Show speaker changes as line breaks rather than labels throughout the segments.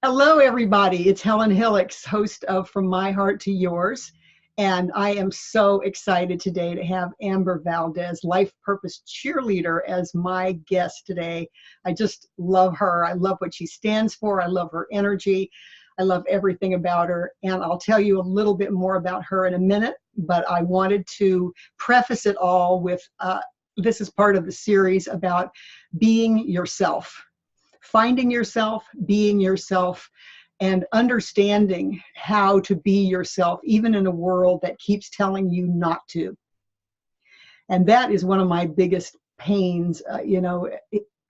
Hello, everybody. It's Helen Hillocks, host of From My Heart to Yours. And I am so excited today to have Amber Valdez, Life Purpose Cheerleader, as my guest today. I just love her. I love what she stands for. I love her energy. I love everything about her. And I'll tell you a little bit more about her in a minute, but I wanted to preface it all with this is part of the series about being yourself. Finding yourself, being yourself, and understanding how to be yourself, even in a world that keeps telling you not to. And that is one of my biggest pains,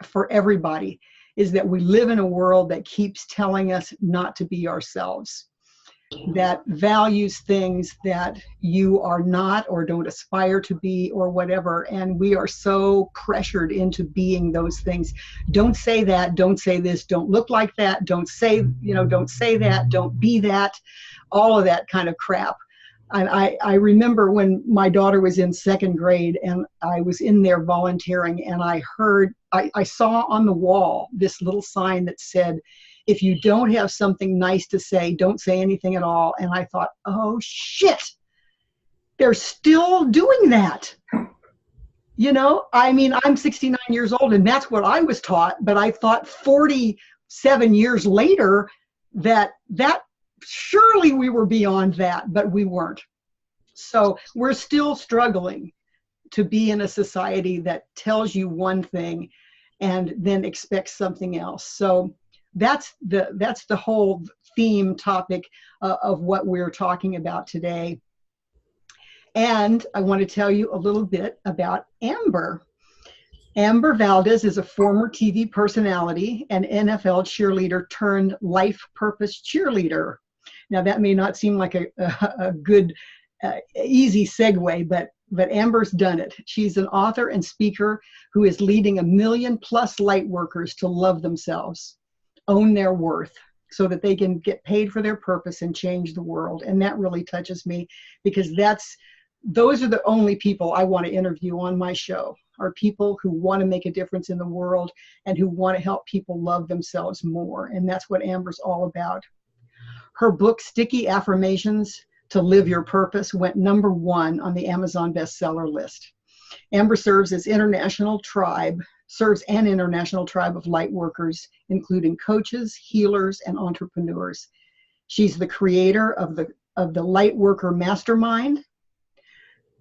for everybody, is that we live in a world that keeps telling us not to be ourselves, that values things that you are not or don't aspire to be or whatever. And we are so pressured into being those things. Don't say that, don't say this, don't look like that, don't say that, don't be that, all of that kind of crap. And I remember when my daughter was in second grade and I was in there volunteering, and I saw on the wall this little sign that said, if you don't have something nice to say, don't say anything at all. And I thought, oh shit, they're still doing that. I'm 69 years old and that's what I was taught, but I thought 47 years later that surely we were beyond that, but we weren't. So we're still struggling to be in a society that tells you one thing and then expects something else. So that's the whole theme topic of what we're talking about today. And I want to tell you a little bit about Amber. Amber Valdez is a former TV personality and NFL cheerleader turned life purpose cheerleader. Now that may not seem like a good, easy segue, but Amber's done it. She's an author and speaker who is leading 1 million+ Lightworkers to love themselves, own their worth, so that they can get paid for their purpose and change the world. And that really touches me, because those are the only people I want to interview on my show, are people who want to make a difference in the world and who want to help people love themselves more. And that's what Amber's all about. Her book, Sticky Affirmations to Live Your Purpose, went #1 on the Amazon bestseller list. Amber serves an international tribe of light workers, including coaches, healers, and entrepreneurs. She's the creator of the Lightworker Mastermind,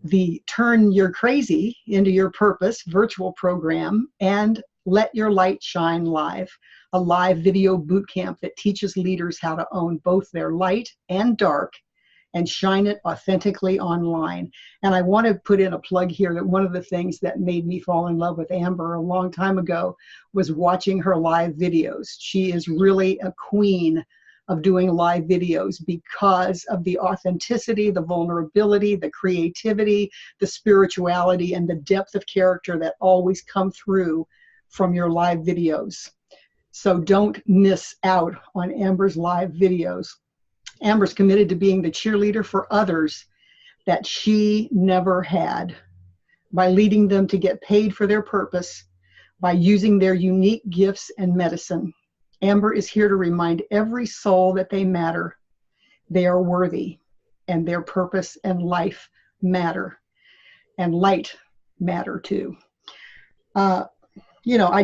the Turn Your Crazy into Your Purpose virtual program, and Let Your Light Shine Live, a live video boot camp that teaches leaders how to own both their light and dark and shine it authentically online. And I want to put in a plug here that one of the things that made me fall in love with Amber a long time ago was watching her live videos. She is really a queen of doing live videos because of the authenticity, the vulnerability, the creativity, the spirituality, and the depth of character that always come through from your live videos. So don't miss out on Amber's live videos. Amber's committed to being the cheerleader for others that she never had, by leading them to get paid for their purpose, by using their unique gifts and medicine. Amber is here to remind every soul that they matter, they are worthy, and their purpose and life matter, and light matter too. I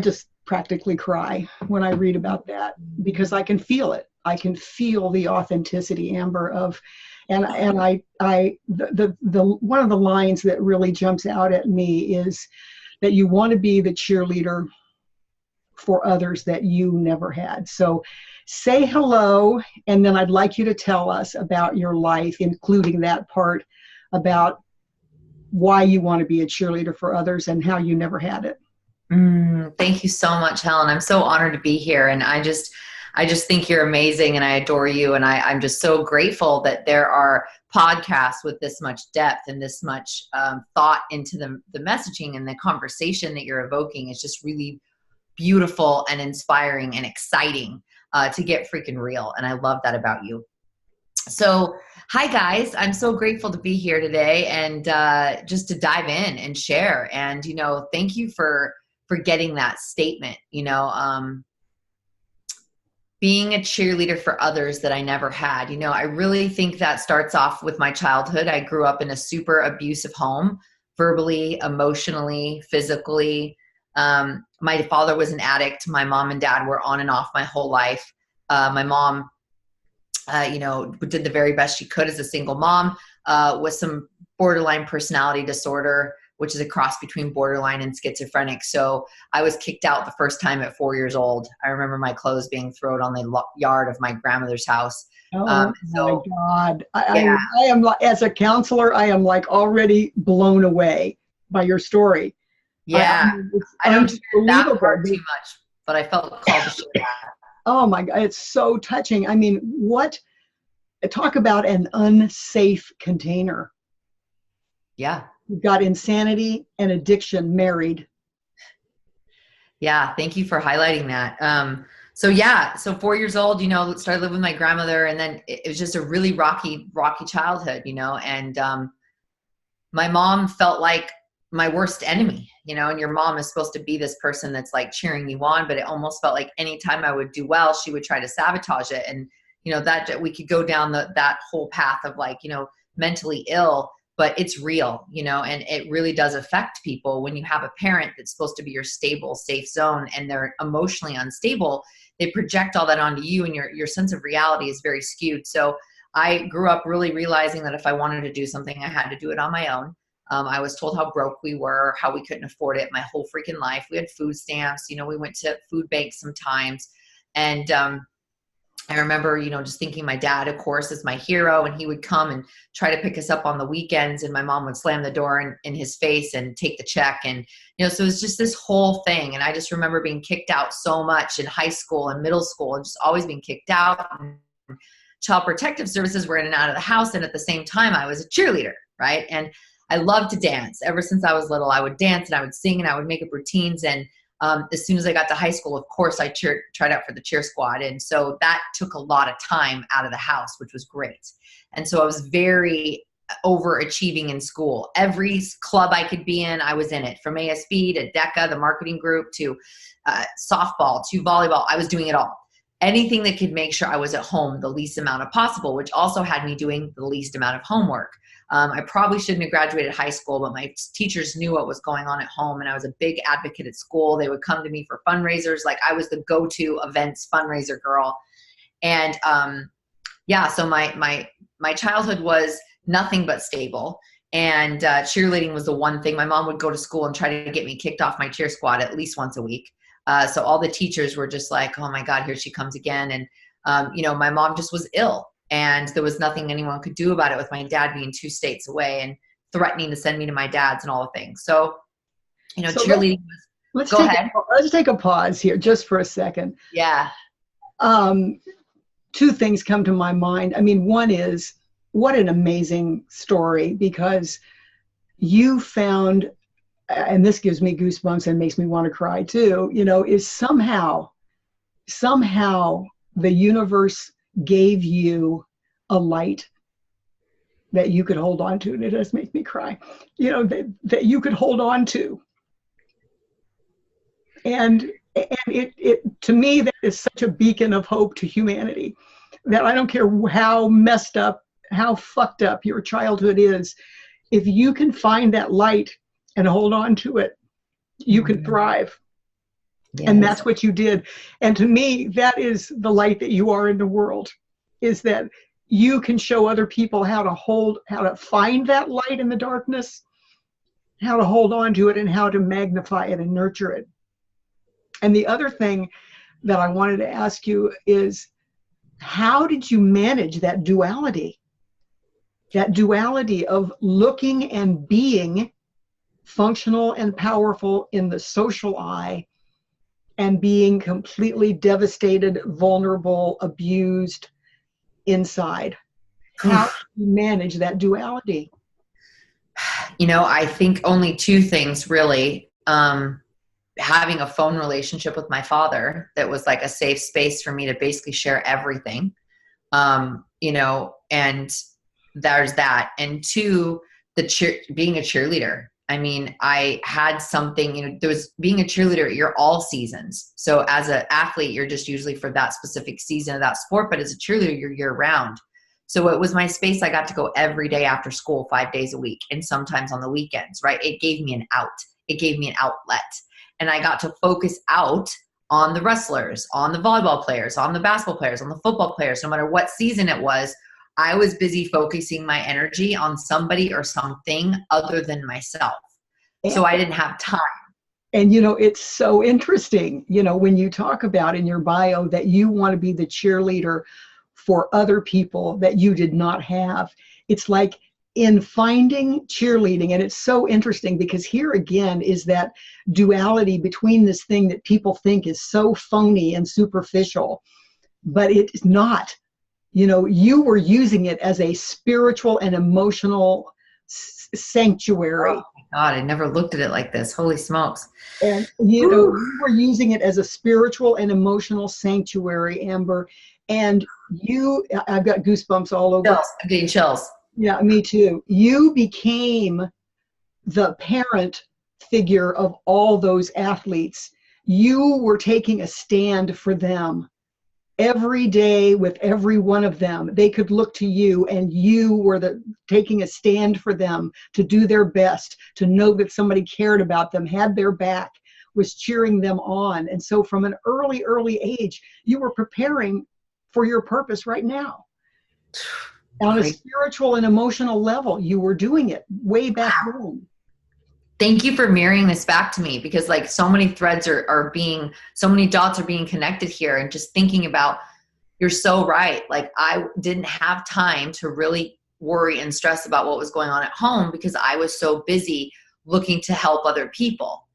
just practically cry when I read about that, because I can feel it. I can feel the authenticity, Amber, and the one of the lines that really jumps out at me is that you want to be the cheerleader for others that you never had. So say hello, and then I'd like you to tell us about your life, including that part about why you want to be a cheerleader for others and how you never had it.
Thank you so much, Helen. I'm so honored to be here. And I just think you're amazing, and I adore you. And I'm just so grateful that there are podcasts with this much depth and this much thought into the messaging, and the conversation that you're evoking is just really beautiful and inspiring and exciting to get freaking real. And I love that about you. So hi guys, I'm so grateful to be here today and just to dive in and share. And, thank you for getting that statement, being a cheerleader for others that I never had. You know, I really think that starts off with my childhood. I grew up in a super abusive home, verbally, emotionally, physically. My father was an addict. My mom and dad were on and off my whole life. My mom, you know, did the very best she could as a single mom, with some borderline personality disorder, which is a cross between borderline and schizophrenic. So I was kicked out the first time at 4 years old. I remember my clothes being thrown on the yard of my grandmother's house.
Oh my
So
God.
yeah,
I am, as a counselor, I am like already blown away by your story. I
yeah.
mean, it's
I don't share that
unbelievable.
part too much, but I felt called to share that.
Oh my God, it's so touching. I mean, talk about an unsafe container.
Yeah.
You've got insanity and addiction married.
Yeah. Thank you for highlighting that. So yeah, so 4 years old, you know, started living with my grandmother, and then it was just a really rocky childhood, you know, and, my mom felt like my worst enemy, you know, and your mom is supposed to be this person that's like cheering you on, but it almost felt like anytime I would do well, she would try to sabotage it. And, you know, that we could go down that whole path of like, you know, mentally ill, but it's real, you know, and it really does affect people when you have a parent that's supposed to be your stable, safe zone and they're emotionally unstable. They project all that onto you, and your sense of reality is very skewed. So I grew up really realizing that if I wanted to do something, I had to do it on my own. I was told how broke we were, how we couldn't afford it my whole freaking life. We had food stamps, you know, we went to food banks sometimes. And I remember, you know, just thinking my dad, of course, is my hero, and he would come and try to pick us up on the weekends, and my mom would slam the door in his face and take the check. And, you know, so it was just this whole thing. And I just remember being kicked out so much in high school and middle school, and just always being kicked out. And Child Protective Services were in and out of the house. And at the same time, I was a cheerleader, right? And I loved to dance. Ever since I was little, I would dance and I would sing and I would make up routines. And as soon as I got to high school, of course, I tried out for the cheer squad. And so that took a lot of time out of the house, which was great. And so I was very overachieving in school. Every club I could be in, I was in it. From ASB to DECA, the marketing group, to softball, to volleyball. I was doing it all. Anything that could make sure I was at home the least amount of possible, which also had me doing the least amount of homework. I probably shouldn't have graduated high school, but my teachers knew what was going on at home, and I was a big advocate at school. They would come to me for fundraisers. Like, I was the go-to events fundraiser girl. And yeah, so my childhood was nothing but stable. And cheerleading was the one thing. My mom would go to school and try to get me kicked off my cheer squad at least once a week. So all the teachers were just like, oh my God, here she comes again. And, you know, my mom just was ill, and there was nothing anyone could do about it, with my dad being 2 states away and threatening to send me to my dad's and all the things. So, you know, so cheerleading was, go ahead.
Let's take a pause here just for a second.
Yeah.
2 things come to my mind. I mean, one is, what an amazing story, because you found, and this gives me goosebumps and makes me want to cry too, you know, is somehow the universe gave you a light that you could hold on to. And it does make me cry, you know, that you could hold on to. And it to me, that is such a beacon of hope to humanity, that I don't care how messed up, how fucked up your childhood is, if you can find that light and hold on to it, you can thrive. Yes. And that's what you did. And to me, that is the light that you are in the world, is that you can show other people how to find that light in the darkness, how to hold on to it, and how to magnify it and nurture it. And the other thing that I wanted to ask you is, how did you manage that duality? That duality of looking and being functional and powerful in the social eye, and being completely devastated, vulnerable, abused inside. How do you manage that duality?
You know, I think only 2 things really. Having a phone relationship with my father that was like a safe space for me to basically share everything, you know, and there's that. And 2, being a cheerleader. I mean, I had something, there was being a cheerleader, you're all seasons. So as an athlete, you're just usually for that specific season of that sport, but as a cheerleader, you're year round. So it was my space. I got to go every day after school, 5 days a week, and sometimes on the weekends, right? It gave me an out. It gave me an outlet. And I got to focus out on the wrestlers, on the volleyball players, on the basketball players, on the football players, no matter what season it was. I was busy focusing my energy on somebody or something other than myself. So I didn't have time.
And, it's so interesting, when you talk about in your bio that you want to be the cheerleader for other people that you did not have. It's like in finding cheerleading, and it's so interesting because here again is that duality between this thing that people think is so phony and superficial, but it's not. You were using it as a spiritual and emotional sanctuary.
Oh my God, I never looked at it like this. Holy smokes.
And, you were using it as a spiritual and emotional sanctuary, Amber. And I've got goosebumps all over.
Chills. I'm getting chills.
Yeah, me too. You became the parent figure of all those athletes. You were taking a stand for them. Every day with every one of them, they could look to you, and you were taking a stand for them to do their best, to know that somebody cared about them, had their back, was cheering them on. And so from an early age, you were preparing for your purpose right now. On a spiritual and emotional level, you were doing it way back then.
Thank you for mirroring this back to me, because like so many threads so many dots are being connected here, and just thinking about, you're so right. Like I didn't have time to really worry and stress about what was going on at home because I was so busy looking to help other people.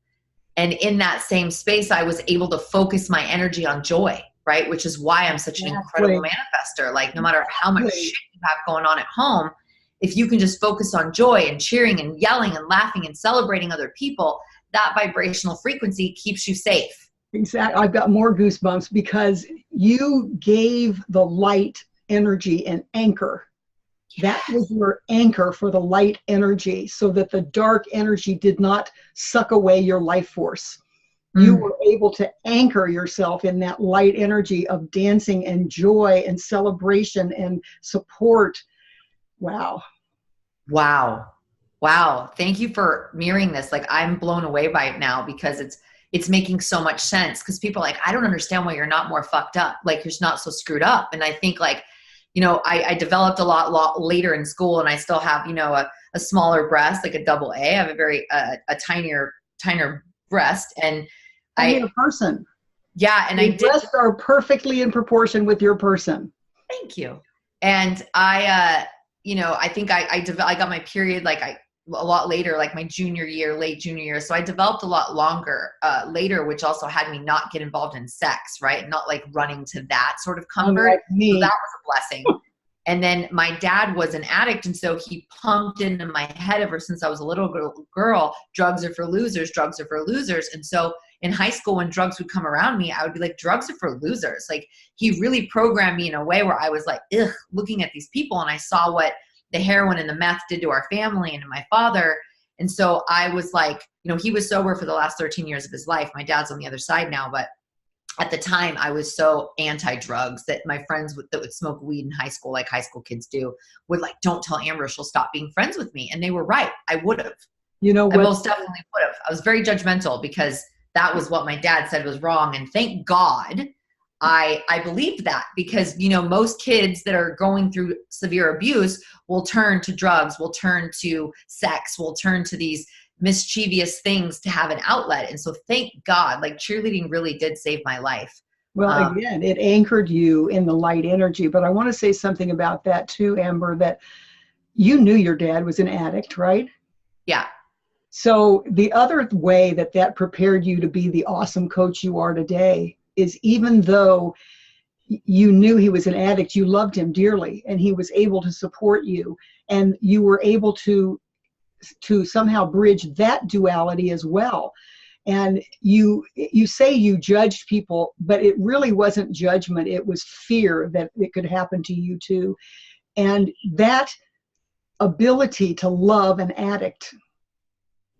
And in that same space, I was able to focus my energy on joy, right? Which is why I'm such an incredible manifester. Like no matter how much shit you have going on at home, if you can just focus on joy and cheering and yelling and laughing and celebrating other people, that vibrational frequency keeps you safe.
Exactly. I've got more goosebumps because you gave the light energy an anchor. That was your anchor for the light energy, so that the dark energy did not suck away your life force. You were able to anchor yourself in that light energy of dancing and joy and celebration and support. Wow. Thank you for mirroring this. Like I'm blown away by it now because it's making so much sense, because people are like, I don't understand why you're not more fucked up. Like you're not so screwed up. And I think like, I developed a lot later in school, and I still have, a smaller breast, like a double A. I have a very, a tinier breast. And a person.
Yeah. And
your breasts are perfectly in proportion with your person.
Thank you. And I think I got my period a lot later, like my late junior year. So I developed a lot longer later, which also had me not get involved in sex, right? Not like running to that sort of comfort.
Like me.
So that was a blessing. And then my dad was an addict. And so he pumped into my head ever since I was a little girl, drugs are for losers, drugs are for losers. And so in high school, when drugs would come around me, I would be like, drugs are for losers. Like he really programmed me in a way where I was like, ugh, looking at these people. And I saw what the heroin and the meth did to our family and to my father. And so I was like, he was sober for the last 13 years of his life. My dad's on the other side now, but at the time I was so anti-drugs that my friends that would smoke weed in high school, like high school kids do, would like, don't tell Amber, she'll stop being friends with me. And they were right. I would have. I most definitely would have. I was very judgmental because that was what my dad said was wrong. And thank God I believed that, because, most kids that are going through severe abuse will turn to drugs, will turn to sex, will turn to these mischievous things to have an outlet. And so thank God, like cheerleading really did save my life.
Well, again, it anchored you in the light energy. But I want to say something about that too, Amber, that you knew your dad was an addict, right?
Yeah.
So the other way that prepared you to be the awesome coach you are today is, even though you knew he was an addict, you loved him dearly, and he was able to support you, and you were able to somehow bridge that duality as well. And you say you judged people, but it really wasn't judgment. It was fear that it could happen to you too. And that ability to love an addict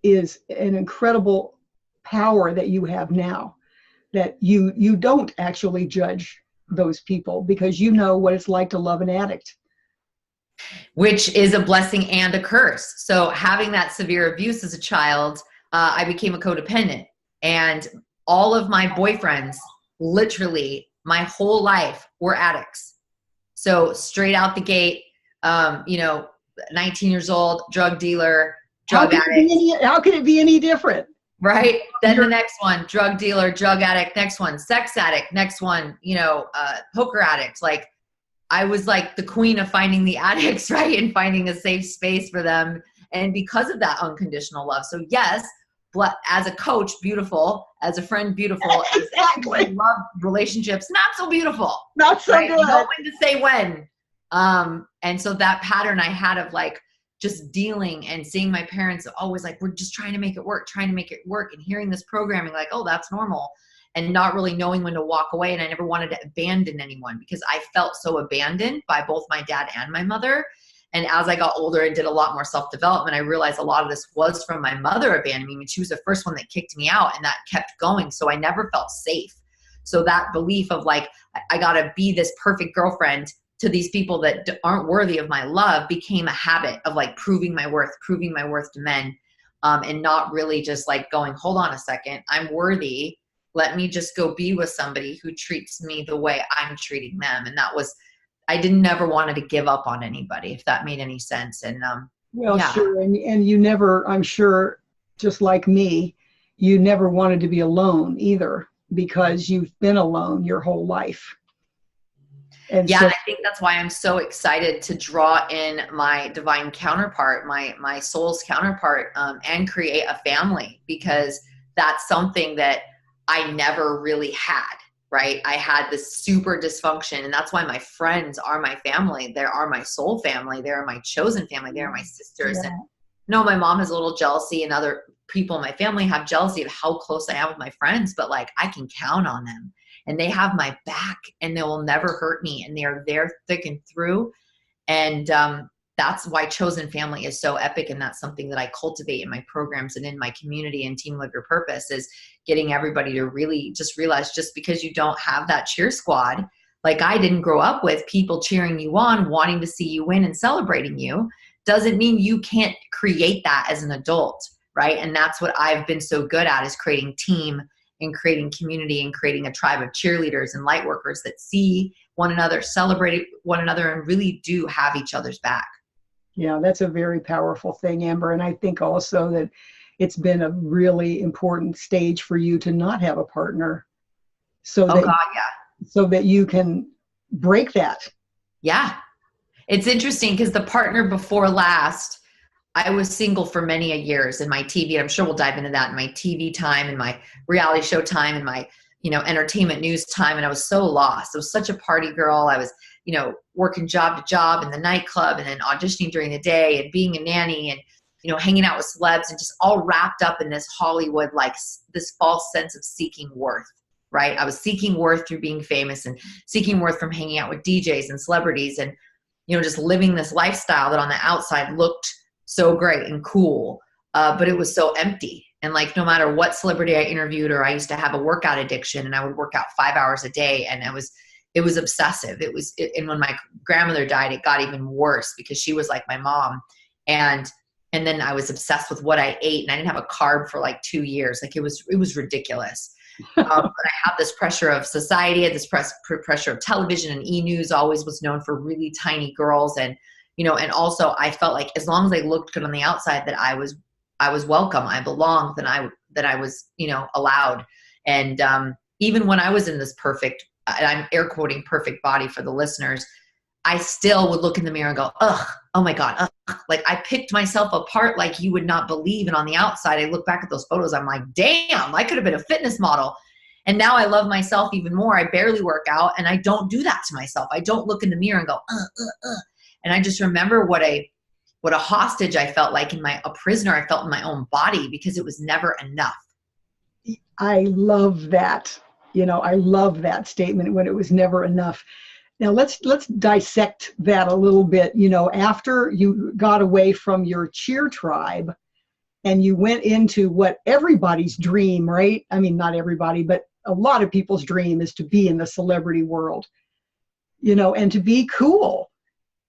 is an incredible power that you have now, that you don't actually judge those people because you know what it's like to love an addict.
Which is a blessing and a curse. So having that severe abuse as a child, I became a codependent, and all of my boyfriends, literally my whole life, were addicts. So straight out the gate, 19 years old, drug dealer, drug addict.
How can it be any different?
Right? Then the next one, drug dealer, drug addict. Next one, sex addict. Next one, poker addict. Like, I was like the queen of finding the addicts, right? And finding a safe space for them. And because of that unconditional love. So yes, as a coach, beautiful. As a friend, beautiful.
Exactly.
As love relationships, not so beautiful.
Not so
right?
good.
You know when to say when. And so that pattern I had of like just dealing and seeing my parents always like, we're just trying to make it work, and hearing this programming like, oh, that's normal. And not really knowing when to walk away. And I never wanted to abandon anyone because I felt so abandoned by both my dad and my mother. And as I got older and did a lot more self-development, I realized a lot of this was from my mother abandoning me. I mean, she was the first one that kicked me out, and that kept going. So I never felt safe. So that belief of like, I got to be this perfect girlfriend to these people that aren't worthy of my love became a habit of like proving my worth to men, and not really just like going, hold on a second, I'm worthy. Let me just go be with somebody who treats me the way I'm treating them. And that was, I never wanted to give up on anybody, if that made any sense. And
sure. And you never, I'm sure, just like me, you never wanted to be alone either, because you've been alone your whole life. And
and I think that's why I'm so excited to draw in my divine counterpart, my soul's counterpart, and create a family, because that's something that I never really had, right? I had this super dysfunction, and that's why my friends are my family. They are my soul family. They're my chosen family. They're my sisters.
Yeah.
And no, my mom has a little jealousy, and other people in my family have jealousy of how close I am with my friends, but like I can count on them, and they have my back, and they will never hurt me, and they are there thick and through. And that's why chosen family is so epic. And that's something that I cultivate in my programs and in my community and Team Live Your Purpose, is getting everybody to really just realize, just because you don't have that cheer squad, like I didn't grow up with people cheering you on, wanting to see you win and celebrating you, doesn't mean you can't create that as an adult, right? And that's what I've been so good at, is creating team and creating community and creating a tribe of cheerleaders and light workers that see one another, celebrate one another, and really do have each other's back.
Yeah, that's a very powerful thing, Amber. And I think also that it's been a really important stage for you to not have a partner, so that you can break that.
Yeah. It's interesting because the partner before last, I was single for many a years in my TV. I'm sure we'll dive into that in my TV time and my reality show time and my, entertainment news time. And I was so lost. I was such a party girl. I was, working job to job in the nightclub, and then auditioning during the day, and being a nanny, and, hanging out with celebs, and just all wrapped up in this Hollywood, like this false sense of seeking worth, right? I was seeking worth through being famous, and seeking worth from hanging out with DJs and celebrities, and, just living this lifestyle that on the outside looked so great and cool. But it was so empty. And like, no matter what celebrity I interviewed, or I used to have a workout addiction, and I would work out 5 hours a day, and it was obsessive. And when my grandmother died, it got even worse, because she was like my mom. And then I was obsessed with what I ate, and I didn't have a carb for like 2 years. Like it was ridiculous. But I have this pressure of society, this pressure of television, and e-news always was known for really tiny girls. And, and also I felt like as long as I looked good on the outside, that I was welcome, I belonged, that I was, allowed. And even when I was in this perfect, and I'm air quoting perfect body for the listeners, I still would look in the mirror and go, ugh, oh my God. Ugh. Like I picked myself apart like you would not believe. And on the outside, I look back at those photos, I'm like, damn, I could have been a fitness model. And now I love myself even more. I barely work out, and I don't do that to myself. I don't look in the mirror and go, And I just remember what a hostage I felt like, a prisoner I felt in my own body, because it was never enough.
I love that. I love that statement, when it was never enough. Now let's dissect that a little bit. After you got away from your cheer tribe, and you went into what everybody's dream, right? I mean, not everybody, but a lot of people's dream is to be in the celebrity world, and to be cool.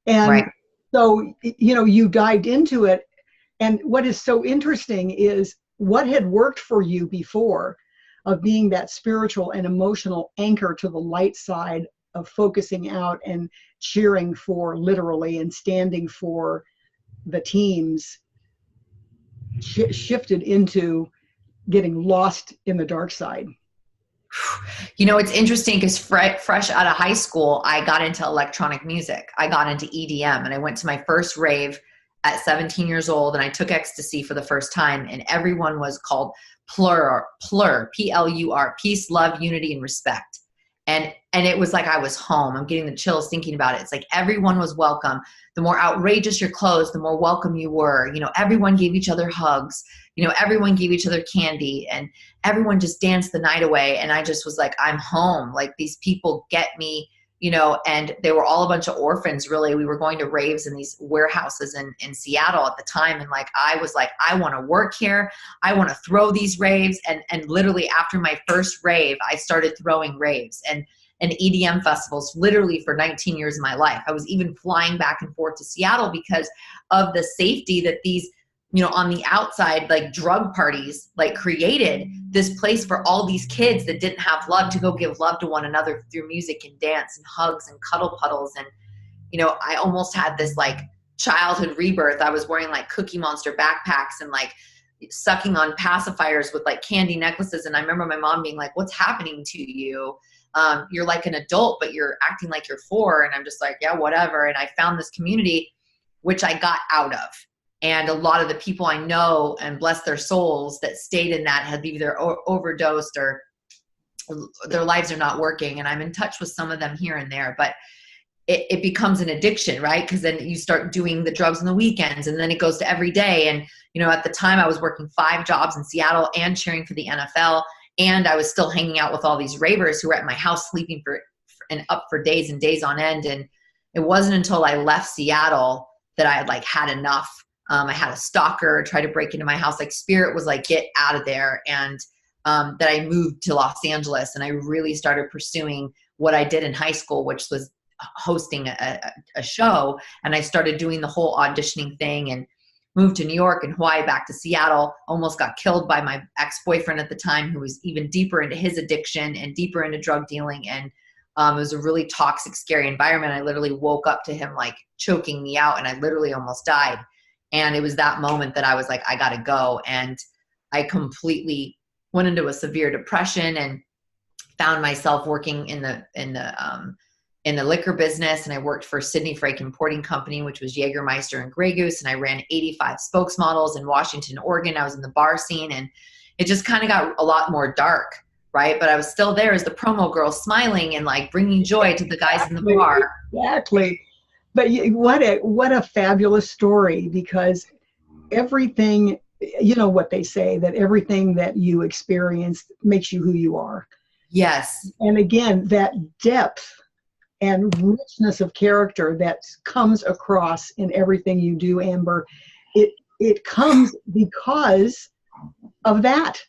And
Right.
so, you dived into it. And what is so interesting is what had worked for you before, of being that spiritual and emotional anchor to the light side, of focusing out and cheering for, literally, and standing for the teams, shifted into getting lost in the dark side.
It's interesting because fresh out of high school, I got into electronic music. I got into EDM, and I went to my first rave at 17 years old, and I took ecstasy for the first time, and everyone was called Plur, Plur, peace, love, unity, and respect. And it was like I was home. I'm getting the chills thinking about it. It's like everyone was welcome. The more outrageous your clothes, the more welcome you were. Everyone gave each other hugs. Everyone gave each other candy, and everyone just danced the night away. And I just was like, I'm home. Like, these people get me, and they were all a bunch of orphans, really. We were going to raves in these warehouses in Seattle at the time. And like, I was like, I want to work here. I want to throw these raves. And literally after my first rave, I started throwing raves and EDM festivals literally for 19 years of my life. I was even flying back and forth to Seattle because of the safety that these, on the outside, like drug parties, like created this place for all these kids that didn't have love to go give love to one another through music and dance and hugs and cuddle puddles. And, I almost had this like childhood rebirth. I was wearing like Cookie Monster backpacks and like sucking on pacifiers with like candy necklaces. And I remember my mom being like, what's happening to you? You're like an adult, but you're acting like you're 4. And I'm just like, yeah, whatever. And I found this community, which I got out of. And a lot of the people I know, and bless their souls, that stayed in that have either overdosed or their lives are not working. And I'm in touch with some of them here and there, but it becomes an addiction, right? Because then you start doing the drugs on the weekends, and then it goes to every day. And, at the time I was working 5 jobs in Seattle and cheering for the NFL. And I was still hanging out with all these ravers who were at my house sleeping and up for days and days on end. And it wasn't until I left Seattle that I had had enough. I had a stalker try to break into my house. Like, spirit was like, get out of there. And that I moved to Los Angeles, and I really started pursuing what I did in high school, which was hosting a show. And I started doing the whole auditioning thing, and moved to New York and Hawaii, back to Seattle, almost got killed by my ex-boyfriend at the time, who was even deeper into his addiction and deeper into drug dealing. And it was a really toxic, scary environment. I literally woke up to him like choking me out, and I literally almost died. And it was that moment that I was like, I gotta go. And I completely went into a severe depression and found myself working in the liquor business. And I worked for Sidney Frake Importing Company, which was Jägermeister and Grey Goose. And I ran 85 spokesmodels in Washington, Oregon. I was in the bar scene, and it just kind of got a lot more dark, right? But I was still there as the promo girl, smiling and like bringing joy to the guys in the bar.
Exactly. But what a fabulous story, because everything, what they say, that everything that you experience makes you who you are.
Yes.
And again, that depth and richness of character that comes across in everything you do, Amber, it comes because of that.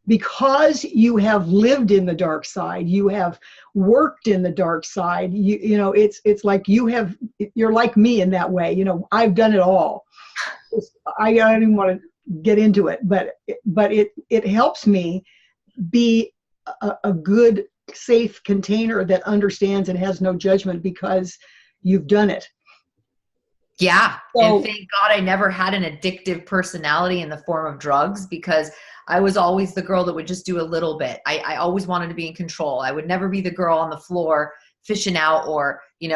Because you have lived in the dark side, you have worked in the dark side. It's like you're like me in that way. I've done it all. I don't even want to get into it, but it helps me be a good, safe container that understands and has no judgment, because you've done it.
Yeah.
So,
and thank God I never had an addictive personality in the form of drugs, because I was always the girl that would just do a little bit. I always wanted to be in control. I would never be the girl on the floor fishing out, or, back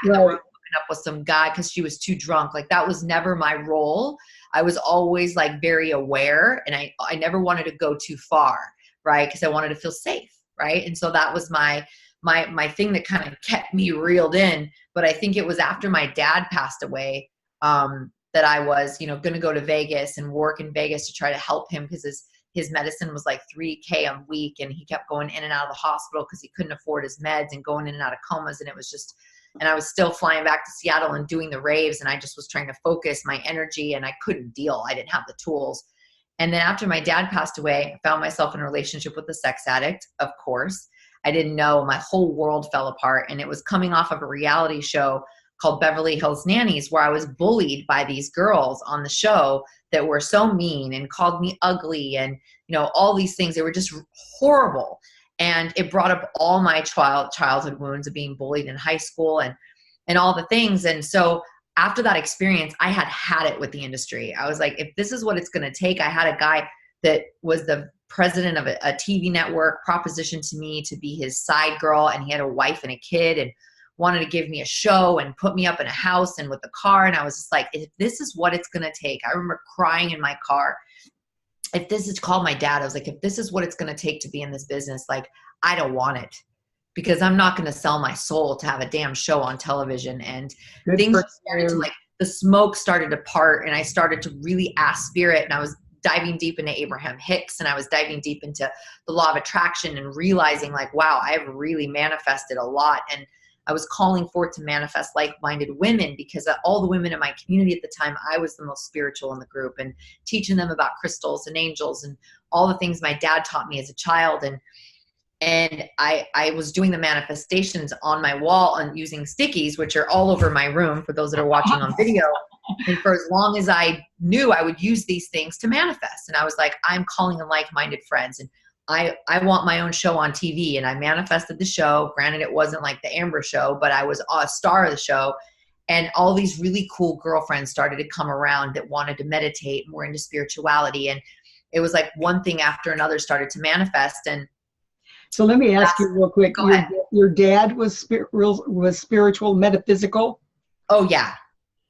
in the room hooking up with some guy because she was too drunk. Like, that was never my role. I was always like very aware, and I never wanted to go too far, right? Because I wanted to feel safe, right? And so that was my thing that kind of kept me reeled in. But I think it was after my dad passed away, that I was, going to go to Vegas and work in Vegas to try to help him, because his medicine was like $3,000 a week, and he kept going in and out of the hospital because he couldn't afford his meds and going in and out of comas. And it was just and I was still flying back to Seattle and doing the raves. And I just was trying to focus my energy, and I couldn't deal. I didn't have the tools. And then after my dad passed away, I found myself in a relationship with a sex addict, of course. I didn't know. My whole world fell apart. And it was coming off of a reality show called Beverly Hills Nannies, where I was bullied by these girls on the show that were so mean and called me ugly and, all these things. They were just horrible. And it brought up all my childhood wounds of being bullied in high school and all the things. And so after that experience, I had it with the industry. I was like, if this is what it's going to take, I had a guy that was the president of a TV network proposition to me to be his side girl. And he had a wife and a kid and wanted to give me a show and put me up in a house and with a car. And I was just like, if this is what it's going to take, I remember crying in my car. If this is called my dad, I was like, if this is what it's going to take to be in this business, like, I don't want it, because I'm not going to sell my soul to have a damn show on television. And things started to, like, the smoke started to part, and I started to really ask spirit, and I was diving deep into Abraham Hicks, and I was diving deep into the law of attraction and realizing, like, wow, I have really manifested a lot. And I was calling forth to manifest like-minded women, because all the women in my community at the time, I was the most spiritual in the group, and teaching them about crystals and angels and all the things my dad taught me as a child. And I was doing the manifestations on my wall and using stickies, which are all over my room for those that are watching on video. And for as long as I knew, I would use these things to manifest. And I was like, I'm calling in like-minded friends. And I want my own show on TV. And I manifested the show. Granted, it wasn't like the Amber show, but I was a star of the show. And all these really cool girlfriends started to come around that wanted to meditate and were into spirituality. And it was like one thing after another started to manifest. And
so let me ask you real quick. Your dad was spiritual, metaphysical?
Oh, yeah.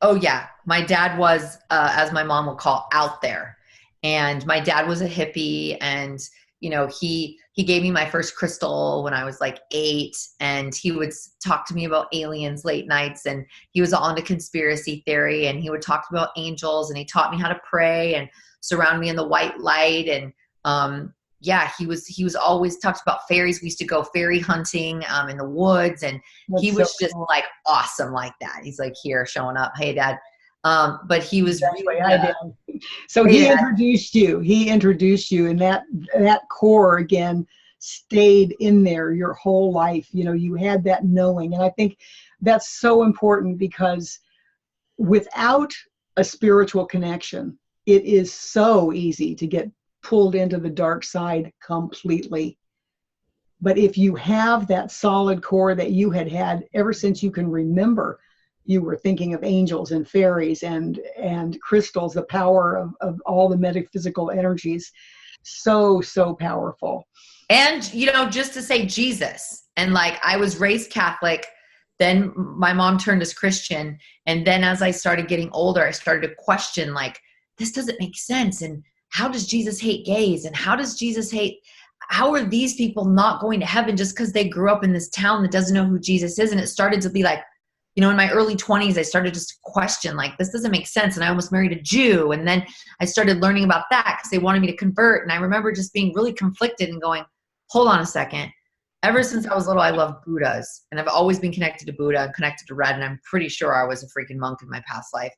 Oh, yeah. My dad was, as my mom would call, out there. And my dad was a hippie, and he gave me my first crystal when I was like 8, and he would talk to me about aliens late nights, and he was all into conspiracy theory, and he would talk about angels, and he taught me how to pray and surround me in the white light. And he was always talked about fairies. We used to go fairy hunting in the woods, and he was just like awesome like that. He's like here showing up. Hey, Dad. But he was really,
so he introduced you, and that core again stayed in there your whole life. You had that knowing. And I think that's so important, because without a spiritual connection, it is so easy to get pulled into the dark side completely. But if you have that solid core that you had ever since you can remember, you were thinking of angels and fairies and crystals, the power of all the metaphysical energies. So powerful.
And, just to say Jesus, and like, I was raised Catholic, then my mom turned as Christian. And then as I started getting older, I started to question, like, this doesn't make sense. And how does Jesus hate gays? And how are these people not going to heaven just because they grew up in this town that doesn't know who Jesus is? And it started to be like, in my early 20s, I started just to question, like, this doesn't make sense. And I almost married a Jew. And then I started learning about that because they wanted me to convert. And I remember just being really conflicted and going, hold on a second. Ever since I was little, I loved Buddhas. And I've always been connected to Buddha and connected to Red. And I'm pretty sure I was a freaking monk in my past life.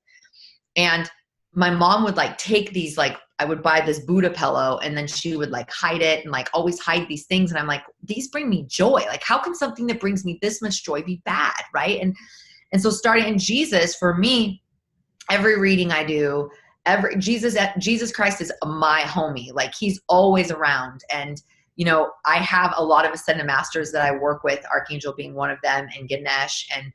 And my mom would like take these, like, I would buy this Buddha pillow, and then she would like hide it and like always hide these things. And I'm like, these bring me joy. Like, how can something that brings me this much joy be bad? Right. And so starting in Jesus, for me, every reading I do, Jesus Christ is my homie. Like, he's always around. And, I have a lot of ascended masters that I work with, Archangel being one of them, and Ganesh, and,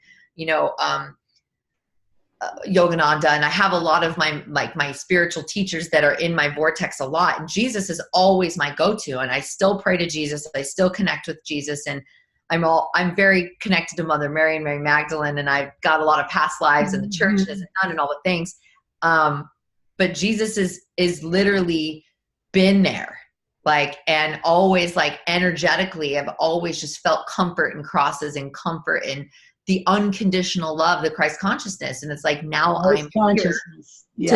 Yogananda. And I have a lot of my spiritual teachers that are in my vortex a lot. And Jesus is always my go-to. And I still pray to Jesus. I still connect with Jesus. And I'm very connected to Mother Mary and Mary Magdalene, and I've got a lot of past lives in the church as a nun and all the things. But Jesus is literally been there, like, and always, like, energetically, I've always just felt comfort in crosses and comfort in the unconditional love, the Christ consciousness. And it's like, now I'm here to teach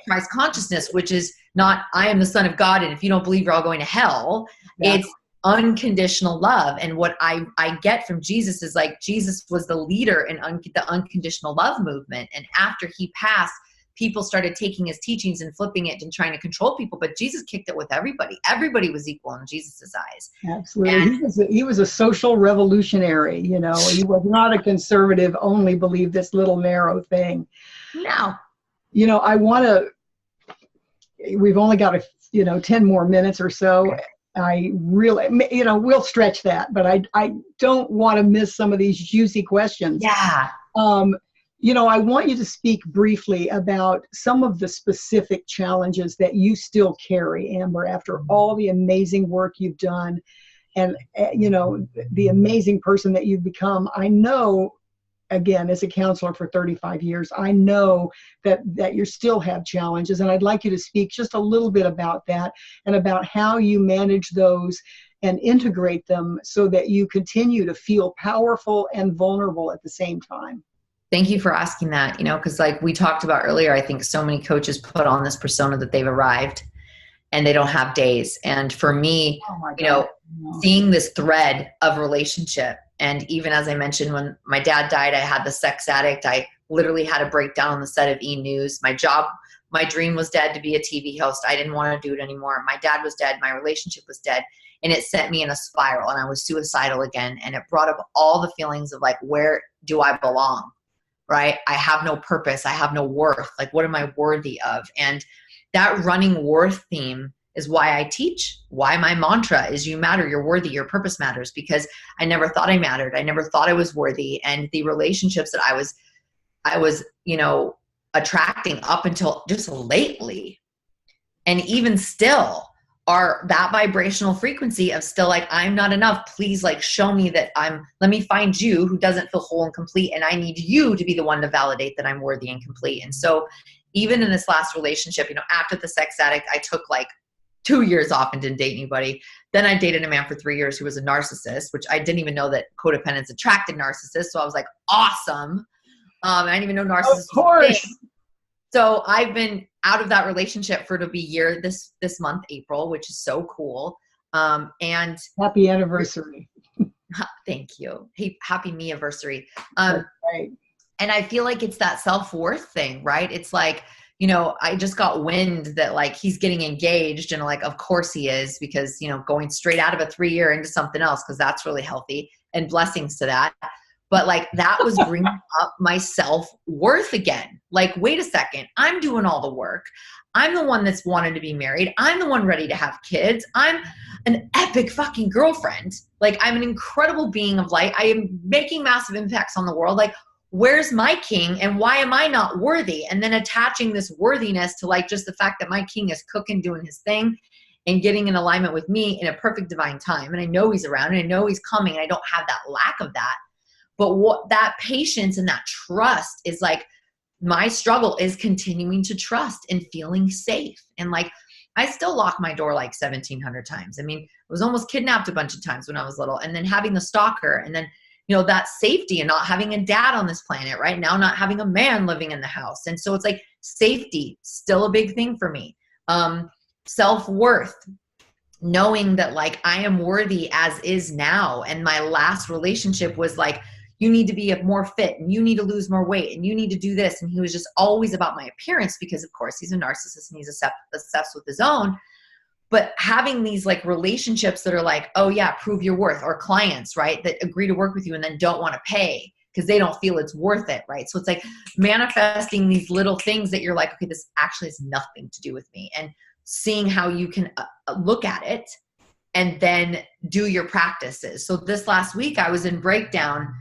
Christ consciousness, which is not, I am the Son of God, and if you don't believe, you're all going to hell. Yeah. It's, unconditional love. And what I get from Jesus is like, Jesus was the leader in the unconditional love movement. And after he passed, people started taking his teachings and flipping it and trying to control people. But Jesus kicked it with everybody. Everybody was equal in Jesus's eyes.
Absolutely. He was a social revolutionary, you know. He was not a conservative, only believed this little narrow thing.
No.
You know, we've only got 10 more minutes or so.
Okay.
I really, we'll stretch that, but I don't want to miss some of these juicy questions.
Yeah.
I want you to speak briefly about some of the specific challenges that you still carry, Amber, after all the amazing work you've done and, the amazing person that you've become. I know, again, as a counselor for 35 years, I know that you still have challenges, and I'd like you to speak just a little bit about that and about how you manage those and integrate them so that you continue to feel powerful and vulnerable at the same time.
Thank you for asking that, because like we talked about earlier, I think so many coaches put on this persona that they've arrived and they don't have days. And for me, seeing this thread of relationship, and even as I mentioned, when my dad died, I had the sex addict. I literally had a breakdown on the set of E! News. My dream was dead to be a TV host. I didn't want to do it anymore. My dad was dead. My relationship was dead. And it sent me in a spiral, and I was suicidal again. And it brought up all the feelings of like, where do I belong? Right? I have no purpose. I have no worth. Like, what am I worthy of? And that running worth theme is why I teach, why my mantra is you matter, you're worthy, your purpose matters, because I never thought I mattered. I never thought I was worthy. And the relationships that I was, attracting up until just lately, and even still, are that vibrational frequency of still like, I'm not enough. Please, like, show me that let me find you who doesn't feel whole and complete. And I need you to be the one to validate that I'm worthy and complete. And so even in this last relationship, after the sex addict, I took like 2 years off and didn't date anybody. Then I dated a man for 3 years who was a narcissist, which I didn't even know that codependence attracted narcissists. So I was like, awesome. I didn't even know narcissists.
Of course.
So I've been out of that relationship for it'll be a year this month, April, which is so cool. And
happy anniversary.
Thank you. Hey, happy me anniversary.
Right.
And I feel like it's that self-worth thing, right? It's like, I just got wind that like he's getting engaged, and like, of course he is, because, going straight out of a 3-year into something else, because that's really healthy, and blessings to that. But like that was bringing up my self-worth again. Like, wait a second, I'm doing all the work. I'm the one that's wanted to be married. I'm the one ready to have kids. I'm an epic fucking girlfriend. Like, I'm an incredible being of light. I am making massive impacts on the world. Like, where's my king, and why am I not worthy? And then attaching this worthiness to like just the fact that my king is cooking, doing his thing, and getting in alignment with me in a perfect divine time. And I know he's around, and I know he's coming, and I don't have that lack of that. But what that patience and that trust is like, my struggle is continuing to trust and feeling safe. And like, I still lock my door like 1,700 times. I mean, I was almost kidnapped a bunch of times when I was little, and then having the stalker, and then, that safety and not having a dad on this planet right now, not having a man living in the house. And so it's like safety, still a big thing for me. Self-worth, knowing that like I am worthy as is now. And my last relationship was like, you need to be more fit, and you need to lose more weight, and you need to do this. And he was just always about my appearance, because of course he's a narcissist and he's obsessed with his own. But having these like relationships that are like, oh yeah, prove your worth, or clients, right, that agree to work with you and then don't want to pay because they don't feel it's worth it, right? So it's like manifesting these little things that you're like, okay, this actually has nothing to do with me, and seeing how you can look at it and then do your practices. So this last week I was in breakdown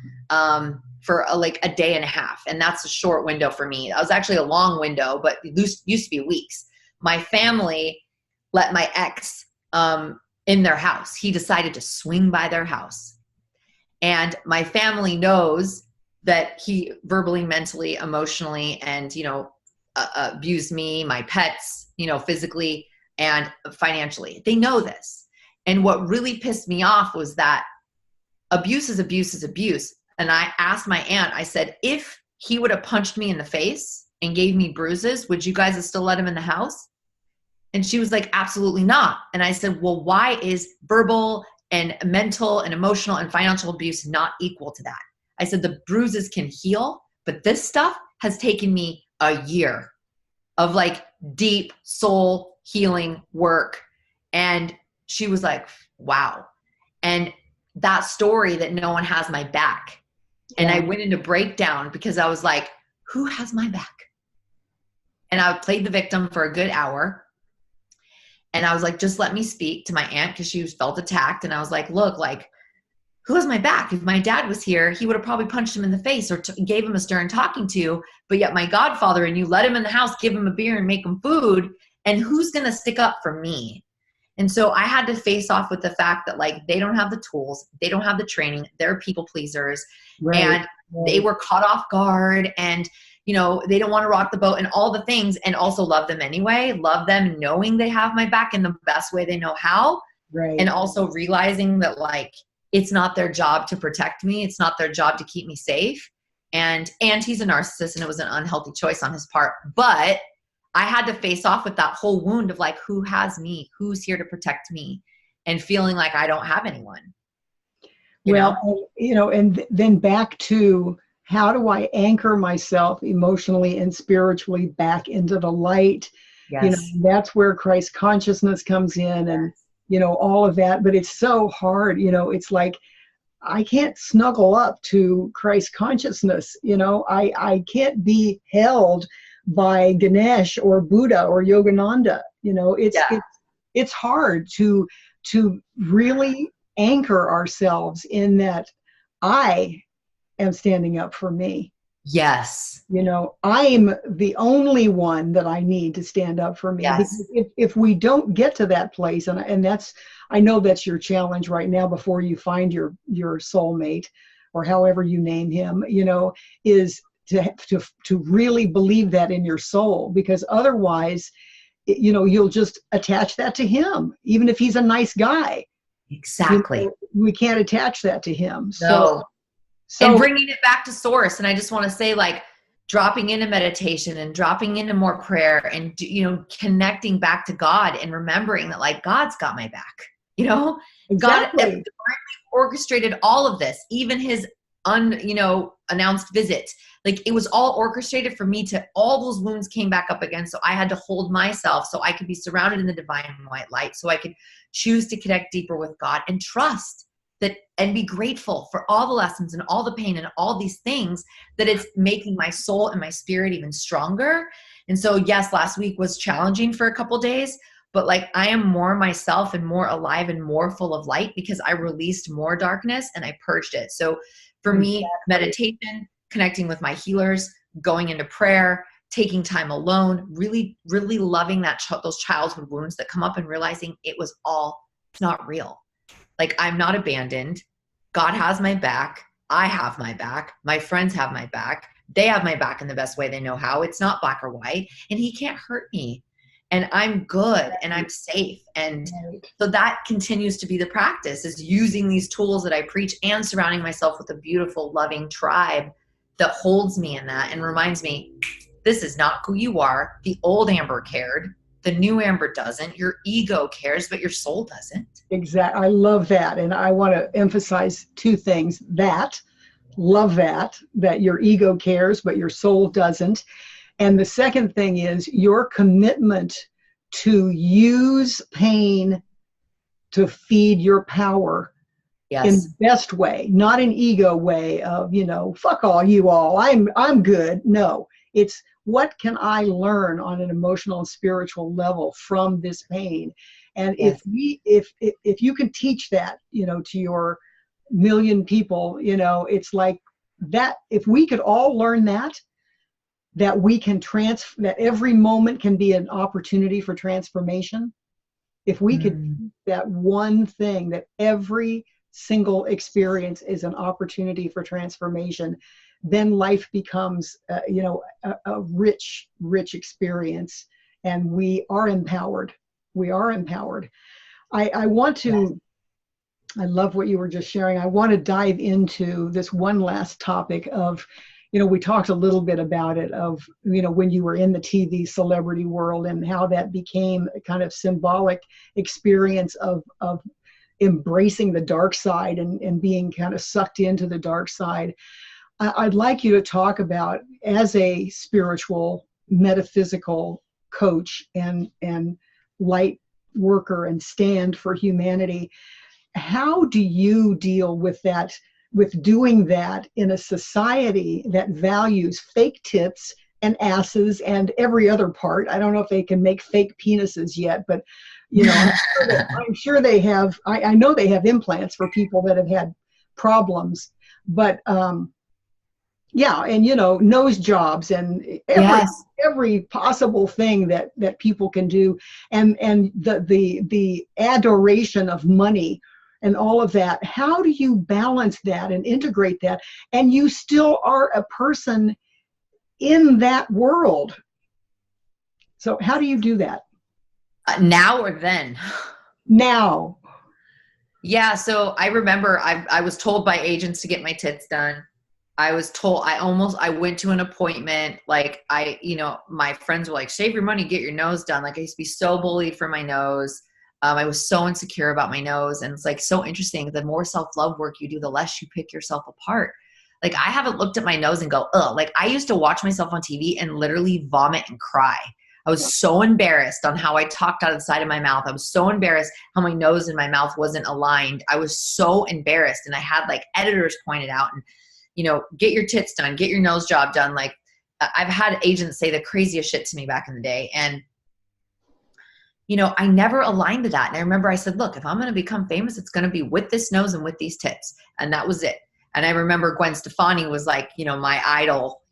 for a day and a half. And that's a short window for me. That was actually a long window, but it used to be weeks. My family let my ex in their house. He decided to swing by their house. And my family knows that he verbally, mentally, emotionally, and, abused me, my pets, physically and financially. They know this. And what really pissed me off was that abuse is abuse is abuse. And I asked my aunt, I said, if he would have punched me in the face and gave me bruises, would you guys have still let him in the house? And she was like, absolutely not. And I said, well, why is verbal and mental and emotional and financial abuse not equal to that. I said, the bruises can heal, but this stuff has taken me a year of like deep soul healing work. And she was like, wow. And that story that no one has my back. And I went into breakdown because I was like, who has my back? And I played the victim for a good hour. And I was like, just let me speak to my aunt because she felt attacked. And I was like, look, like, who has my back? If my dad was here, he would have probably punched him in the face or gave him a stern talking to. But yet my godfather and you let him in the house, give him a beer and make him food. And who's going to stick up for me? And so I had to face off with the fact that like, they don't have the tools. They don't have the training. They're people pleasers. Right. And they were caught off guard and, you know, they don't want to rock the boat and all the things, and also love them anyway, love them knowing they have my back in the best way they know how. Right. And also realizing that like, it's not their job to protect me. It's not their job to keep me safe. And he's a narcissist and it was an unhealthy choice on his part. But I had to face off with that whole wound of like, who has me? Who's here to protect me? And feeling like I don't have anyone. You
know, and then back to how do I anchor myself emotionally and spiritually back into the light? Yes. You know, that's where Christ consciousness comes in and, you know, all of that. But it's so hard, you know, it's like, I can't snuggle up to Christ consciousness. You know, I can't be held by Ganesh or Buddha or Yogananda. You know, it's hard to really anchor ourselves in that I am standing up for me.
Yes.
You know, I'm the only one that I need to stand up for me. Yes. Because if we don't get to that place, and that's, I know that's your challenge right now before you find your soulmate or however you name him, you know, is to really believe that in your soul, because otherwise, you know, you'll just attach that to him, even if he's a nice guy.
Exactly.
You know, we can't attach that to him.
No. So, and bringing it back to source. And I just want to say, like, dropping into meditation and dropping into more prayer and, you know, connecting back to God and remembering that, like, God's got my back, you know,
exactly.
God orchestrated all of this, even his announced visit. Like, it was all orchestrated for me to, all those wounds came back up again. So I had to hold myself so I could be surrounded in the divine white light, so I could choose to connect deeper with God and trust that, and be grateful for all the lessons and all the pain and all these things, that it's making my soul and my spirit even stronger. And so, yes, last week was challenging for a couple days, but like, I am more myself and more alive and more full of light because I released more darkness and I purged it. So for me, meditation, connecting with my healers, going into prayer, taking time alone, really, really loving that those childhood wounds that come up and realizing it's not real. Like, I'm not abandoned. God has my back. I have my back. My friends have my back. They have my back in the best way they know how. It's not black or white, and he can't hurt me. And I'm good and I'm safe. And so that continues to be the practice, is using these tools that I preach and surrounding myself with a beautiful, loving tribe that holds me in that and reminds me, this is not who you are. The old Amber cared. The new Amber doesn't. Your ego cares, but your soul doesn't.
Exactly. I love that. And I want to emphasize two things. Love that your ego cares, but your soul doesn't. And the second thing is your commitment to use pain to feed your power. Yes. In the best way, not an ego way of, you know, fuck all you all, I'm good. No, it's what can I learn on an emotional and spiritual level from this pain? And yes. if you can teach that, you know, to your million people, you know, it's like that. If we could all learn that we can that every moment can be an opportunity for transformation. If we could, that one thing, that every single experience is an opportunity for transformation, then life becomes, a rich, rich experience, and we are empowered. We are empowered. I want to, I love what you were just sharing. I want to dive into this one last topic of, you know, we talked a little bit about it, of, you know, when you were in the TV celebrity world and how that became a kind of symbolic experience of embracing the dark side and being kind of sucked into the dark side. I'd like you to talk about, as a spiritual, metaphysical coach and light worker and stand for humanity, how do you deal with that, with doing that in a society that values fake tits and asses and every other part? I don't know if they can make fake penises yet, but I'm sure they have. I know they have implants for people that have had problems, but yeah, and nose jobs and every possible thing that people can do, and the adoration of money and all of that. How do you balance that and integrate that, and you still are a person in that world? So how do you do that?
Now or then?
Now.
Yeah, so I remember I was told by agents to get my tits done. I was told, I went to an appointment, like my friends were like, save your money, get your nose done. Like I used to be so bullied for my nose. I was so insecure about my nose. And it's like so interesting. The more self-love work you do, the less you pick yourself apart. Like I haven't looked at my nose and go, ugh. Like I used to watch myself on TV and literally vomit and cry. I was so embarrassed on how I talked out of the side of my mouth. I was so embarrassed how my nose and my mouth wasn't aligned. I was so embarrassed. And I had like editors pointed out and, get your tits done, get your nose job done. Like I've had agents say the craziest shit to me back in the day. And, I never aligned to that. And I remember I said, look, if I'm going to become famous, it's going to be with this nose and with these tits. And that was it. And I remember Gwen Stefani was like, my idol,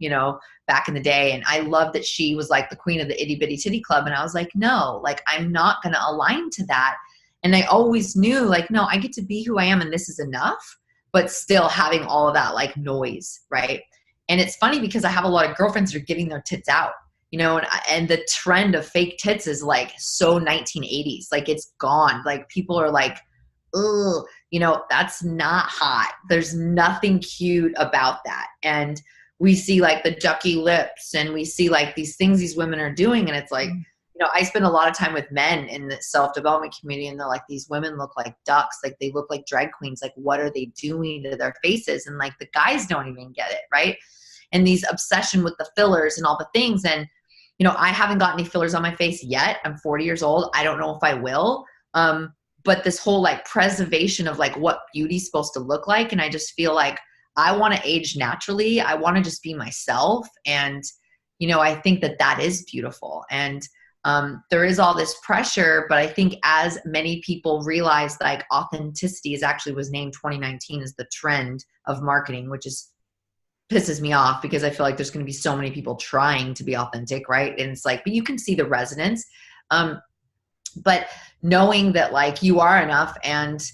back in the day. And I loved that she was like the queen of the itty bitty titty club. And I was like, no, like, I'm not going to align to that. And I always knew like, no, I get to be who I am and this is enough, but still having all of that like noise. Right. And it's funny because I have a lot of girlfriends that are getting their tits out, and the trend of fake tits is like so 1980s, like it's gone. Like people are like, ugh, that's not hot. There's nothing cute about that. And we see like the ducky lips and we see like these things these women are doing. And it's like, I spend a lot of time with men in the self-development community and they're like, these women look like ducks. Like they look like drag queens. Like what are they doing to their faces? And like the guys don't even get it. Right. And these obsession with the fillers and all the things. And, I haven't got any fillers on my face yet. I'm 40 years old. I don't know if I will. But this whole like preservation of like what beauty's supposed to look like. And I just feel like I want to age naturally. I want to just be myself. And, I think that is beautiful. And there is all this pressure, but I think as many people realize like authenticity was named 2019 as the trend of marketing, which pisses me off because I feel like there's going to be so many people trying to be authentic. Right. And it's like, but you can see the resonance. But knowing that like you are enough and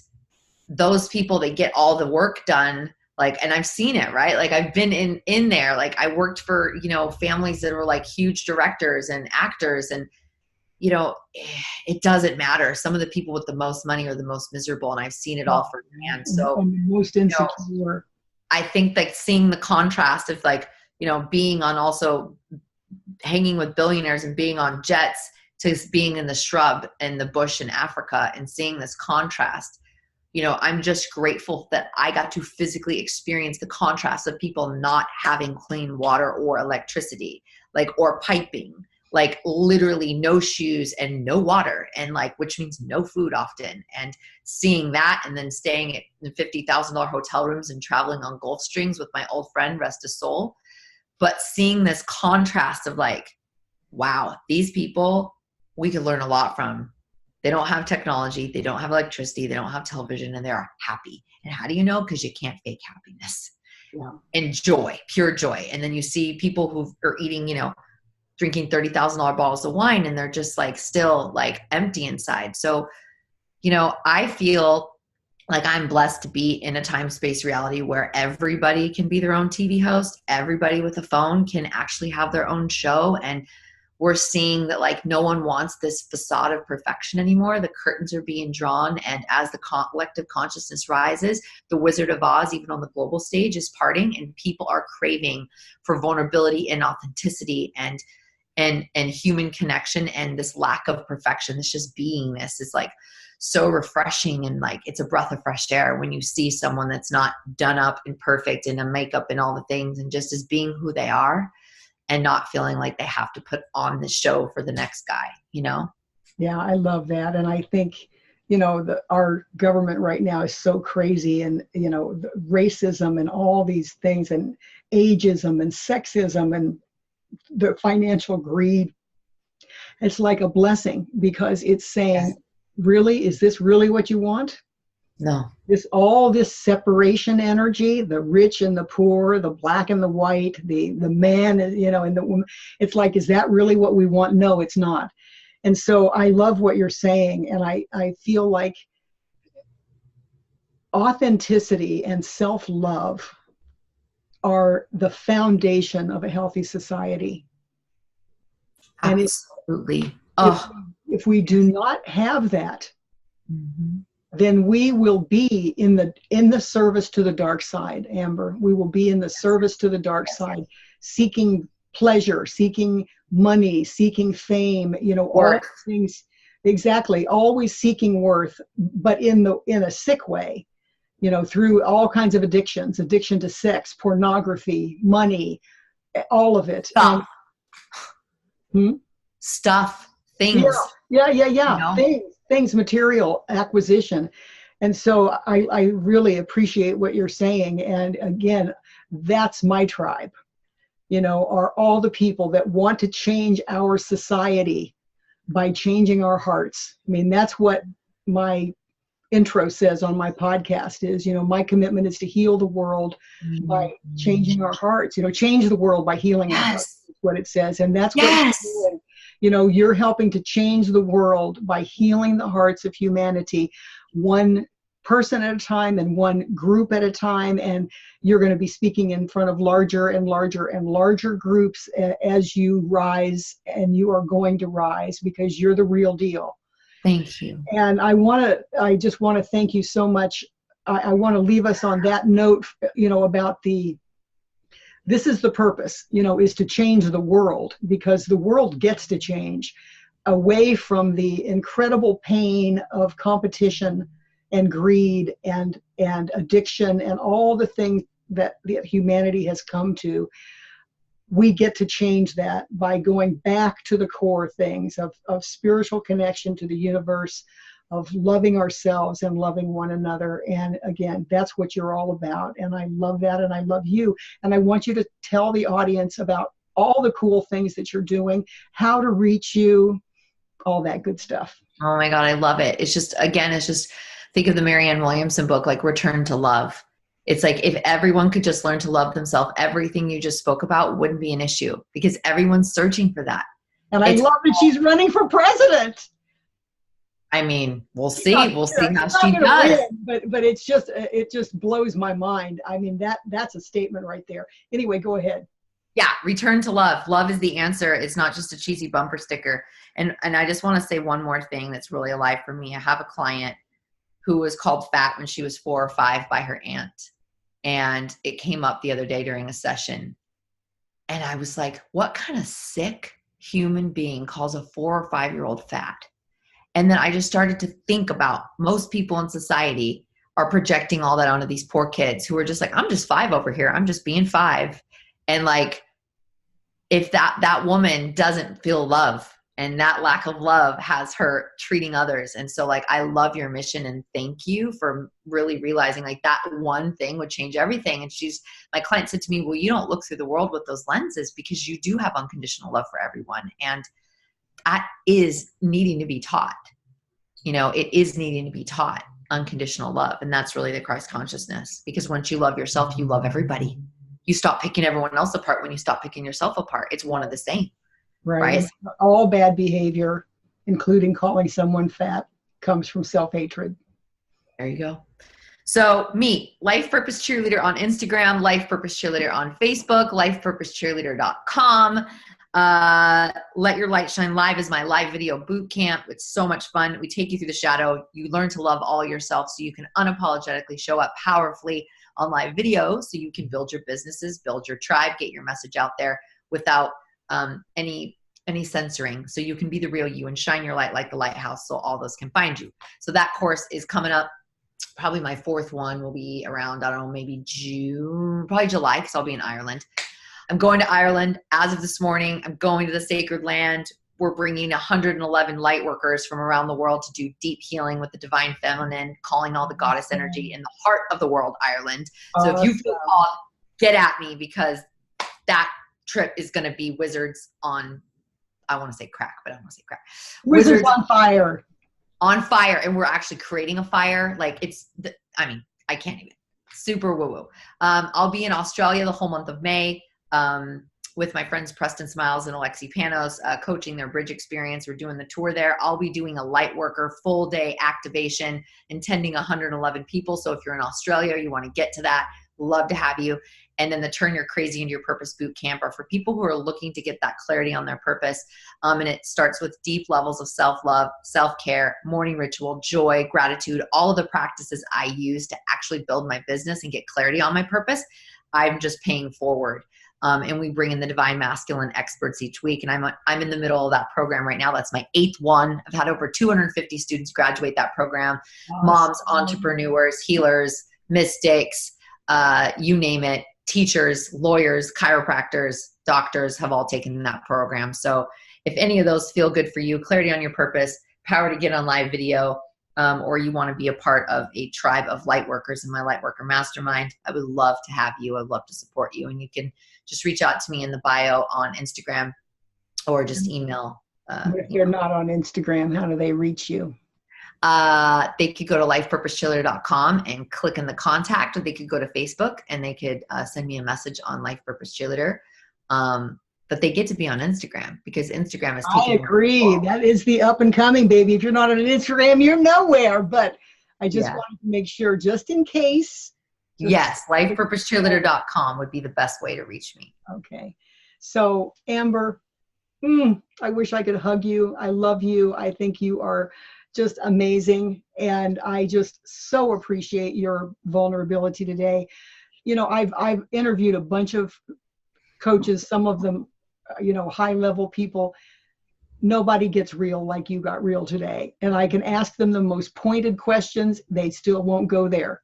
those people that get all the work done, like, and I've seen it, right? Like I've been in there, like I worked for, families that were like huge directors and actors and, it doesn't matter. Some of the people with the most money are the most miserable and I've seen it all firsthand. So
most insecure.
I think like seeing the contrast of like, being on also hanging with billionaires and being on jets to being in the shrub and the bush in Africa and seeing this contrast, I'm just grateful that I got to physically experience the contrast of people not having clean water or electricity, like, or piping, like literally no shoes and no water and like, which means no food often, and seeing that and then staying in $50,000 hotel rooms and traveling on Gulfstreams with my old friend, rest his soul. But seeing this contrast of like, wow, these people we could learn a lot from. They don't have technology. They don't have electricity. They don't have television and they're happy. And how do you know? Because you can't fake happiness and joy, pure joy. And then you see people who are eating, drinking $30,000 bottles of wine and they're just like still like empty inside. So, I feel like I'm blessed to be in a time-space reality where everybody can be their own TV host. Everybody with a phone can actually have their own show. And we're seeing that like no one wants this facade of perfection anymore. The curtains are being drawn. And as the collective consciousness rises, the Wizard of Oz, even on the global stage, is parting and people are craving for vulnerability and authenticity. And and human connection and this lack of perfection, this just beingness is like so refreshing. And like, it's a breath of fresh air when you see someone that's not done up and perfect and a makeup and all the things, and just as being who they are and not feeling like they have to put on the show for the next guy, you know?
Yeah, I love that. And I think, our government right now is so crazy, and, the racism and all these things, and ageism and sexism and the financial greed. It's like a blessing, because it's saying, really, is this really what you want?
No.
All this separation energy, the rich and the poor, the black and the white, the man, and the woman. It's like, is that really what we want? No, it's not. And so I love what you're saying. And I feel like authenticity and self-love are the foundation of a healthy society.
Absolutely.
And if we do not have that, then we will be in the service to the dark side, Amber. We will be in the service to the dark side, seeking pleasure, seeking money, seeking fame, all things. Exactly. Always seeking worth, but in a sick way, through all kinds of addiction to sex, pornography, money, all of it.
Stuff, things.
Yeah. Things, material acquisition. And so I really appreciate what you're saying. And again, that's my tribe, are all the people that want to change our society by changing our hearts. I mean, that's what my intro says on my podcast is, my commitment is to heal the world by changing our hearts, change the world by healing our hearts, is what it says. And that's what you're doing. You're helping to change the world by healing the hearts of humanity, one person at a time and one group at a time. And you're going to be speaking in front of larger and larger and larger groups as you rise, and you are going to rise because you're the real deal.
Thank you.
And I just want to thank you so much. I want to leave us on that note, about this is the purpose, is to change the world, because the world gets to change away from the incredible pain of competition and greed and addiction and all the things that humanity has come to. We get to change that by going back to the core things of spiritual connection to the universe, of loving ourselves and loving one another. And again, that's what you're all about. And I love that. And I love you. And I want you to tell the audience about all the cool things that you're doing, how to reach you, all that good stuff.
Oh my God, I love it. It's just think of the Marianne Williamson book, like Return to Love. It's like, if everyone could just learn to love themselves, everything you just spoke about wouldn't be an issue, because everyone's searching for that.
And I love that she's running for president.
I mean, we'll see. We'll see how she does.
Win, but it just blows my mind. I mean, that's a statement right there. Anyway, go ahead.
Yeah, return to love. Love is the answer. It's not just a cheesy bumper sticker. And I just want to say one more thing that's really alive for me. I have a client who was called fat when she was 4 or 5 by her aunt. And it came up the other day during a session. And I was like, what kind of sick human being calls a 4 or 5-year-old fat? And then I just started to think about most people in society are projecting all that onto these poor kids who are just like, I'm just 5 over here. I'm just being 5. And like, if that woman doesn't feel love, and that lack of love has her treating others. And so like, I love your mission, and thank you for really realizing like that one thing would change everything. And my client said to me, well, you don't look through the world with those lenses, because you do have unconditional love for everyone. And that is needing to be taught. It is needing to be taught, unconditional love. And that's really the Christ consciousness, because once you love yourself, you love everybody. You stop picking everyone else apart when you stop picking yourself apart. It's one of the same. Right.
All bad behavior, including calling someone fat, comes from self-hatred.
There you go. So me, Life Purpose Cheerleader on Instagram, Life Purpose Cheerleader on Facebook, lifepurposecheerleader.com. Let Your Light Shine Live is my live video boot camp. It's so much fun. We take you through the shadow. You learn to love all yourself so you can unapologetically show up powerfully on live video, so you can build your businesses, build your tribe, get your message out there without any any censoring. So you can be the real you and shine your light like the lighthouse so all those can find you. So that course is coming up. Probably my 4th one will be around, I don't know, maybe June, probably July, because I'll be in Ireland. I'm going to Ireland as of this morning. I'm going to the sacred land. We're bringing 111 light workers from around the world to do deep healing with the divine feminine, calling all the goddess energy in the heart of the world, Ireland. So if you feel called, get at me, because that trip is going to be wizards on, I want to say crack, but I don't want to say crack.
Wizards on fire.
On fire. And we're actually creating a fire. Like I can't even. Super woo-woo. I'll be in Australia the whole month of May. With my friends Preston Smiles and Alexi Panos, coaching their bridge experience. We're doing the tour there. I'll be doing a Lightworker full day activation, intending 111 people. So if you're in Australia, you want to get to that, love to have you. And then the Turn Your Crazy into Your Purpose boot camp are for people who are looking to get that clarity on their purpose. And it starts with deep levels of self-love, self-care, morning ritual, joy, gratitude, all of the practices I use to actually build my business and get clarity on my purpose. I'm just paying forward. And we bring in the divine masculine experts each week. And I'm in the middle of that program right now. That's my 8th one. I've had over 250 students graduate that program. Awesome. Moms, entrepreneurs, healers, mystics, you name it. Teachers, lawyers, chiropractors, doctors have all taken that program. So if any of those feel good for you, clarity on your purpose, power to get on live video, or you want to be a part of a tribe of light workers in my Lightworker Mastermind, I would love to have you. I'd love to support you. And you can just reach out to me in the bio on Instagram or just email.
If you're not on Instagram, how do they reach you?
They could go to lifepurposecheerleader.com and click in the contact, or they could go to Facebook and they could send me a message on Life Purpose Cheerleader. But they get to be on Instagram because Instagram is taking.
I agree. That is the up and coming, baby. If you're not on Instagram, you're nowhere. But I just wanted to make sure, just in case.
Yes, lifepurposecheerleader.com would be the best way to reach me.
Okay. So, Amber, I wish I could hug you. I love you. I think you are just amazing. And I just so appreciate your vulnerability today. You know, I've interviewed a bunch of coaches, some of them, high level people. Nobody gets real like you got real today. And I can ask them the most pointed questions. They still won't go there.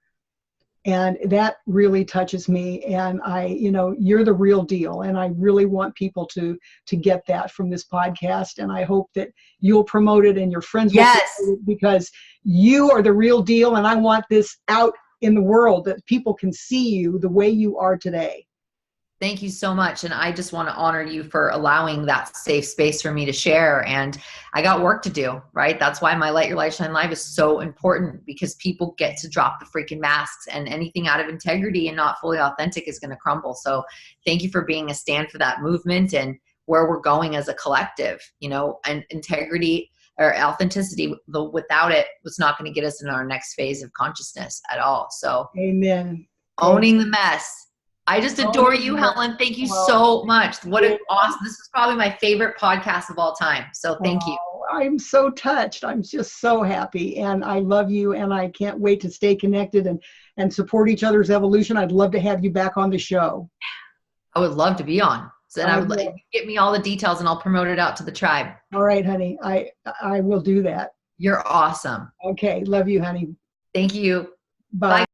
And that really touches me. And you're the real deal. And I really want people to get that from this podcast. And I hope that you'll promote it and your friends will promote it, because you are the real deal. And I want this out in the world, that people can see you the way you are today.
Thank you so much. And I just want to honor you for allowing that safe space for me to share. And I got work to do, right? That's why my Light Your Light Shine Live is so important, because people get to drop the freaking masks, and anything out of integrity and not fully authentic is going to crumble. So thank you for being a stand for that movement and where we're going as a collective, and integrity or authenticity, without it, was not going to get us in our next phase of consciousness at all. So
amen.
Owning the mess. I just adore you, Helen. Thank you so much. What an awesome, this is probably my favorite podcast of all time. So thank you.
I'm so touched. I'm just so happy. And I love you. And I can't wait to stay connected and support each other's evolution. I'd love to have you back on the show.
I would love to be on. So then I would get me all the details and I'll promote it out to the tribe.
All right, honey. I will do that.
You're awesome.
Okay. Love you, honey.
Thank you.
Bye.